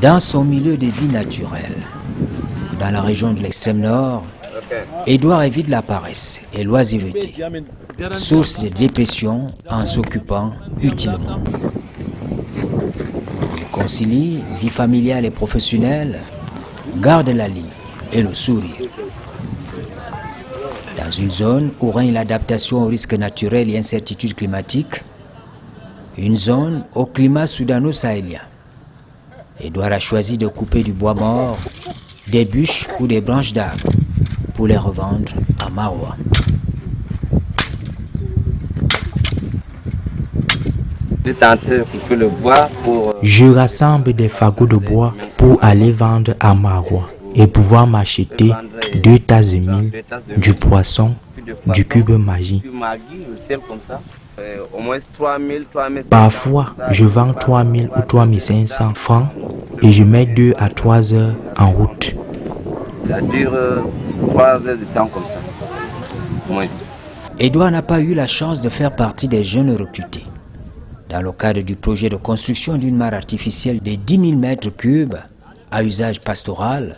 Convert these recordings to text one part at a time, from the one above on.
Dans son milieu de vie naturel, dans la région de l'extrême nord, Edouard évite la paresse et l'oisiveté, source de dépression en s'occupant utilement. Il concilie vie familiale et professionnelle, garde la ligne et le sourire. Dans une zone où règne l'adaptation aux risques naturels et incertitudes climatiques, une zone au climat soudano-sahélien, Edouard a choisi de couper du bois mort, des bûches ou des branches d'arbres pour les revendre à Maroua. Je rassemble des fagots de bois pour aller vendre à Maroua et pouvoir m'acheter 2 tasses de mil, du poisson, du cube Maggi. Parfois, je vends 3000 ou 3500 francs et je mets 2 à 3 heures en route. Ça dure 3 heures de temps comme ça. Oui. Edouard n'a pas eu la chance de faire partie des jeunes recrutés. Dans le cadre du projet de construction d'une mare artificielle de 10 000 mètres cubes à usage pastoral,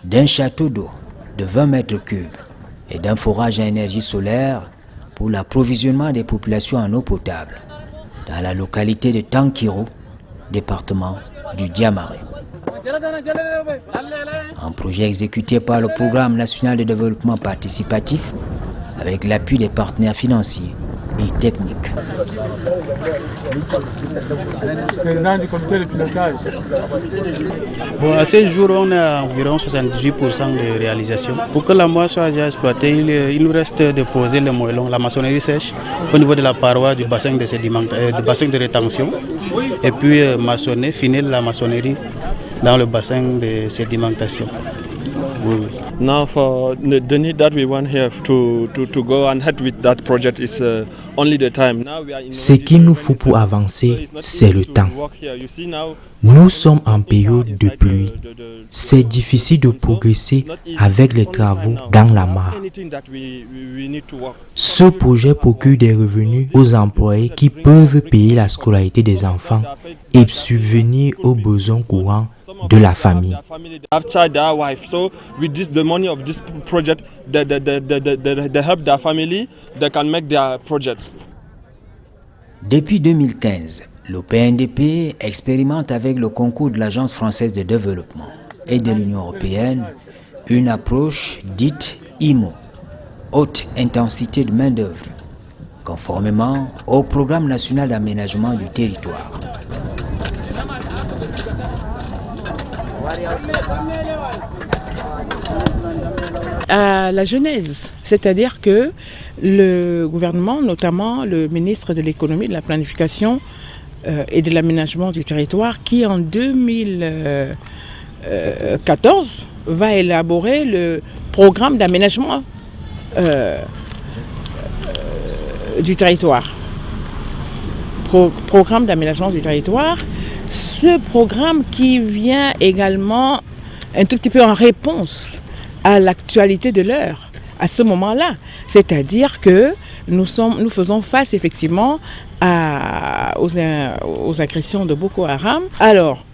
d'un château d'eau de 20 mètres cubes et d'un forage à énergie solaire pour l'approvisionnement des populations en eau potable dans la localité de Tankiro, département du Diamaré. Un projet exécuté par le Programme national de développement participatif avec l'appui des partenaires financiers et techniques. Bon, à ce jour, on a environ 78% de réalisation. Pour que la moelle soit déjà exploitée, il nous reste de poser le moellon, la maçonnerie sèche au niveau de la paroi du bassin de du bassin de rétention, et puis maçonner, finir la maçonnerie dans le bassin de sédimentation. Oui, oui. Now for the need that we want here to go and head with that project is only the time. Ce qu'il nous faut pour avancer, c'est le temps. Nous sommes en période de pluie. C'est difficile de progresser avec les travaux dans la mare. Ce projet procure des revenus aux employés qui peuvent payer la scolarité des enfants et subvenir aux besoins courants de la famille. Outside their wife, so with the money of this project, they help their family, they can make their project. Depuis 2015, le PNDP expérimente avec le concours de l'Agence française de développement et de l'Union européenne une approche dite IMO, haute intensité de main-d'œuvre, conformément au Programme national d'aménagement du territoire. À la genèse, c'est-à-dire que le gouvernement, notamment le ministre de l'économie, de la planification et de l'aménagement du territoire, qui en 2014 va élaborer le programme d'aménagement du territoire. Programme d'aménagement du territoire. Ce programme qui vient également un tout petit peu en réponse à l'actualité de l'heure, à ce moment-là. C'est-à-dire que nous faisons face effectivement aux agressions de Boko Haram. Alors,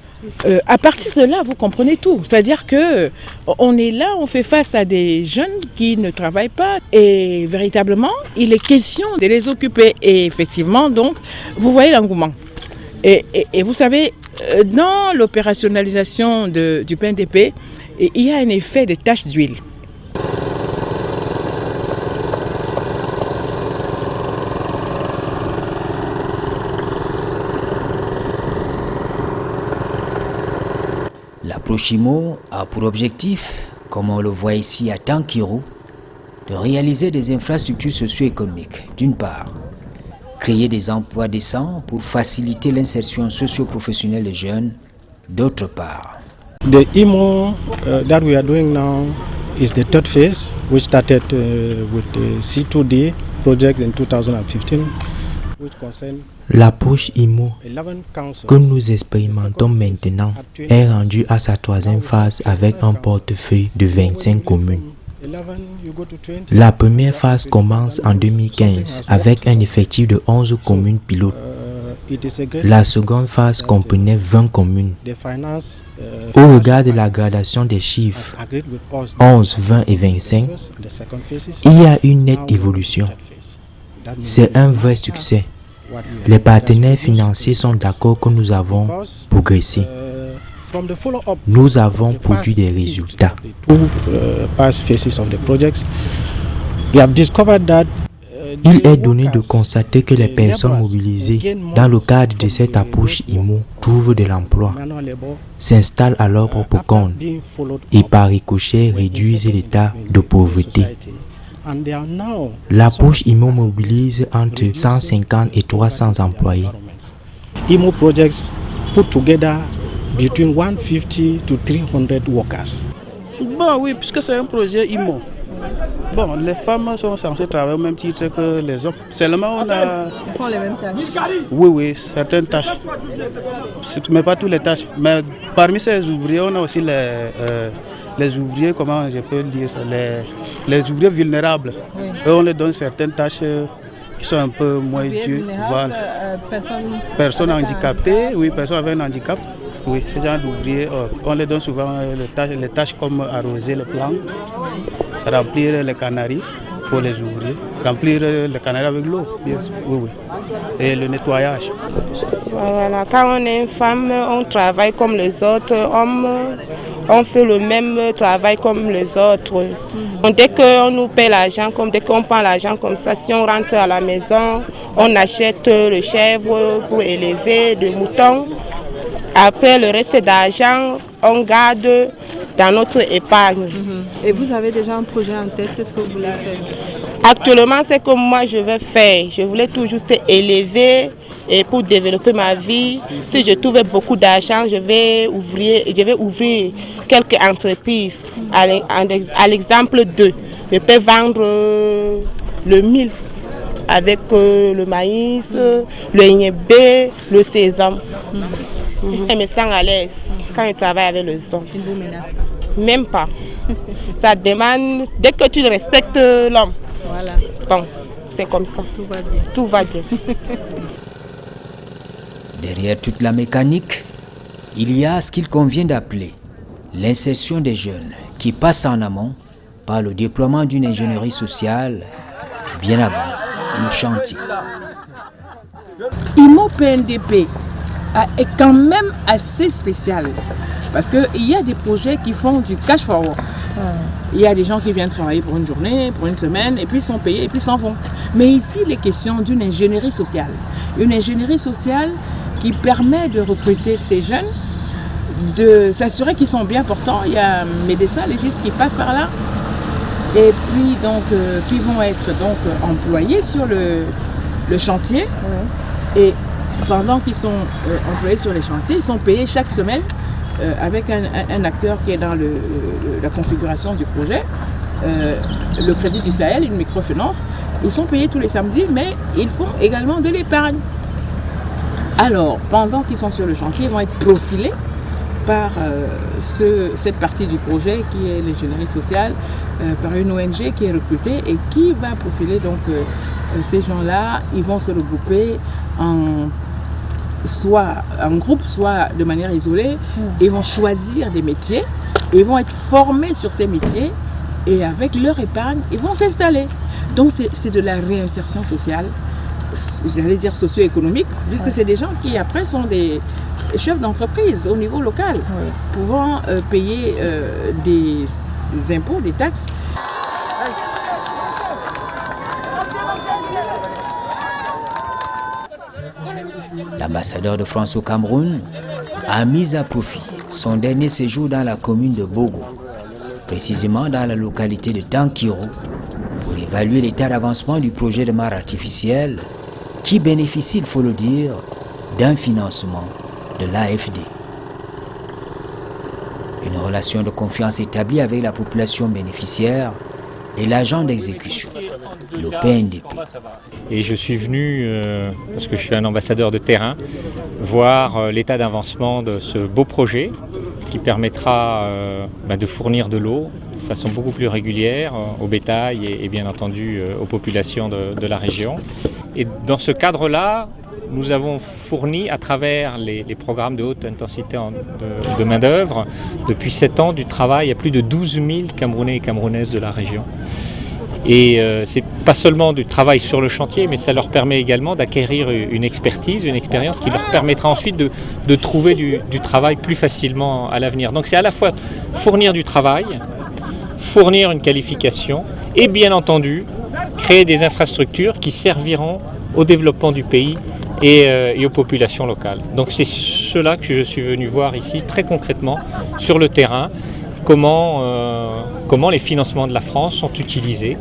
à partir de là, vous comprenez tout. C'est-à-dire que on est là, on fait face à des jeunes qui ne travaillent pas et véritablement, il est question de les occuper. Et effectivement, donc, vous voyez l'engouement. Et vous savez, dans l'opérationnalisation du PNDP, il y a un effet de tache d'huile. L'approche IMO a pour objectif, comme on le voit ici à Tankiro, de réaliser des infrastructures socio-économiques, d'une part, créer des emplois décents pour faciliter l'insertion socio-professionnelle des jeunes, d'autre part. The IMO that we are doing now is the third phase, which started with the C2D project in 2015, which concerned L'approche IMO que nous expérimentons maintenant est rendue à sa troisième phase avec un portefeuille de 25 communes. La première phase commence en 2015 avec un effectif de 11 communes pilotes. La seconde phase comprenait 20 communes. Au regard de la gradation des chiffres 11, 20 et 25, il y a une nette évolution. C'est un vrai succès. Les partenaires financiers sont d'accord que nous avons progressé. Nous avons produit des résultats. Il est donné de constater que les personnes mobilisées dans le cadre de cette approche IMO trouvent de l'emploi, s'installent à leur propre compte et par ricochet réduisent l'état de pauvreté. L'approche IMO mobilise entre 150 et 300 employés. IMO projects put together between 150 to 300 workers. Bon, oui, puisque c'est un projet IMO. Bon, les femmes sont censées travailler au même titre que les hommes. Seulement, on a... Ils font les mêmes tâches. Oui, certaines tâches. Mais pas toutes les tâches. Mais parmi ces ouvriers, on a aussi les ouvriers, comment je peux dire ça, les ouvriers vulnérables. Oui. Eux, on leur donne certaines tâches qui sont un peu moins dures. Voilà. Personnes handicapées, oui, personnes avec un handicap. Oui, ce genre d'ouvriers, on les donne souvent les tâches comme arroser les plantes, remplir les canaries pour les ouvriers, remplir les canaries avec l'eau, bien sûr, oui. Et le nettoyage. Voilà, quand on est une femme, on travaille comme les autres hommes, on fait le même travail comme les autres. Dès qu'on nous paie l'argent, dès qu'on prend l'argent comme ça, si on rentre à la maison, on achète le chèvre pour élever des moutons. Après, le reste d'argent, on garde dans notre épargne. Et vous avez déjà un projet en tête, qu'est-ce que vous voulez faire? Actuellement, c'est comme moi je veux faire. Je voulais tout juste élever et pour développer ma vie. Si je trouvais beaucoup d'argent, je vais ouvrir quelques entreprises. À l'exemple de, je peux vendre le mil avec le maïs, le niébé, le sésame. Je me sens à l'aise quand je travaille avec le son. Il ne vous menace pas? Même pas. Ça demande, dès que tu respectes l'homme, voilà. Bon, c'est comme ça. Tout va bien. Tout va bien. Derrière toute la mécanique, il y a ce qu'il convient d'appeler l'insertion des jeunes qui passe en amont par le déploiement d'une ingénierie sociale bien avant le chantier. IMO PNDP est quand même assez spécial parce qu'il y a des projets qui font du cash forward. Il y a des gens qui viennent travailler pour une journée, pour une semaine, et puis sont payés et puis s'en vont. Mais ici, il est question d'une ingénierie sociale. Une ingénierie sociale qui permet de recruter ces jeunes, de s'assurer qu'ils sont bien portants. Il y a un médecin légiste qui passe par là, et puis donc qui vont être donc employés sur le chantier. Et pendant qu'ils sont employés sur les chantiers, ils sont payés chaque semaine avec un acteur qui est dans la configuration du projet, le Crédit du Sahel, une microfinance. Ils sont payés tous les samedis, mais ils font également de l'épargne. Alors, pendant qu'ils sont sur le chantier, ils vont être profilés par cette partie du projet qui est l'ingénierie sociale, par une ONG qui est recrutée et qui va profiler donc ces gens-là. Ils vont se regrouper soit en groupe, soit de manière isolée. Ils vont choisir des métiers, ils vont être formés sur ces métiers et avec leur épargne, ils vont s'installer. Donc c'est de la réinsertion sociale, j'allais dire socio-économique, puisque c'est des gens qui après sont des chefs d'entreprise au niveau local, pouvant payer des impôts, des taxes. L'ambassadeur de France au Cameroun a mis à profit son dernier séjour dans la commune de Bogo, précisément dans la localité de Tankiro, pour évaluer l'état d'avancement du projet de mare artificielle qui bénéficie, il faut le dire, d'un financement de l'AFD. Une relation de confiance établie avec la population bénéficiaire et l'agent d'exécution, le PNDP. Et je suis venu, parce que je suis un ambassadeur de terrain, voir l'état d'avancement de ce beau projet qui permettra de fournir de l'eau de façon beaucoup plus régulière au bétail et bien entendu aux populations de la région. Et dans ce cadre-là, nous avons fourni à travers les programmes de haute intensité de main-d'œuvre depuis 7 ans du travail à plus de 12 000 Camerounais et Camerounaises de la région. Et c'est pas seulement du travail sur le chantier, mais ça leur permet également d'acquérir une expertise, une expérience qui leur permettra ensuite de trouver du travail plus facilement à l'avenir. Donc c'est à la fois fournir du travail, fournir une qualification et bien entendu créer des infrastructures qui serviront au développement du pays et aux populations locales. Donc c'est cela que je suis venu voir ici très concrètement sur le terrain. Comment les financements de la France sont utilisés.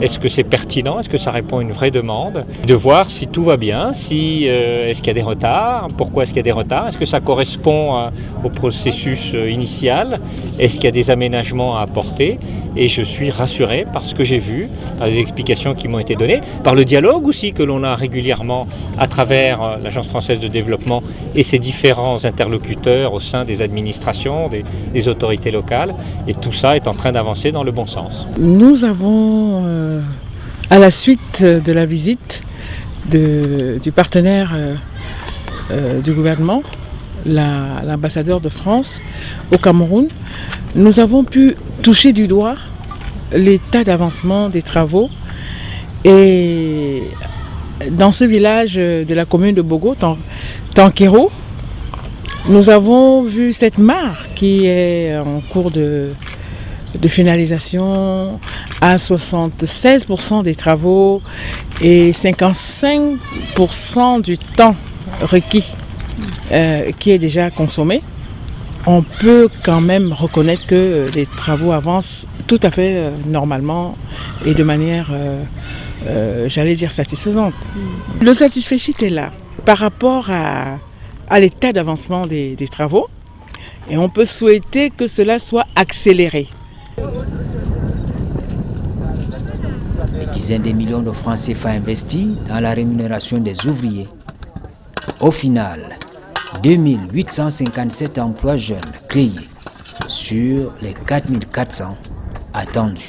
Est-ce que c'est pertinent? Est-ce que ça répond à une vraie demande? De voir si tout va bien, est-ce qu'il y a des retards? Pourquoi est-ce qu'il y a des retards? Est-ce que ça correspond au processus initial? Est-ce qu'il y a des aménagements à apporter? Et je suis rassuré par ce que j'ai vu, par les explications qui m'ont été données, par le dialogue aussi que l'on a régulièrement à travers l'Agence française de développement et ses différents interlocuteurs au sein des administrations, des autorités locales. Et tout ça est en train d'avancer dans le bon sens. Nous avons, à la suite de la visite du partenaire du gouvernement, l'ambassadeur de France au Cameroun, nous avons pu toucher du doigt l'état d'avancement des travaux. Et dans ce village de la commune de Bogo, Tankero, nous avons vu cette mare qui est en cours de finalisation à 76% des travaux et 55% du temps requis qui est déjà consommé. On peut quand même reconnaître que les travaux avancent tout à fait normalement et de manière, j'allais dire, satisfaisante. Le satisfait est là par rapport à l'état d'avancement des travaux et on peut souhaiter que cela soit accéléré. Des dizaines de millions de francs CFA investis dans la rémunération des ouvriers. Au final, 2857 emplois jeunes créés sur les 4400 attendus.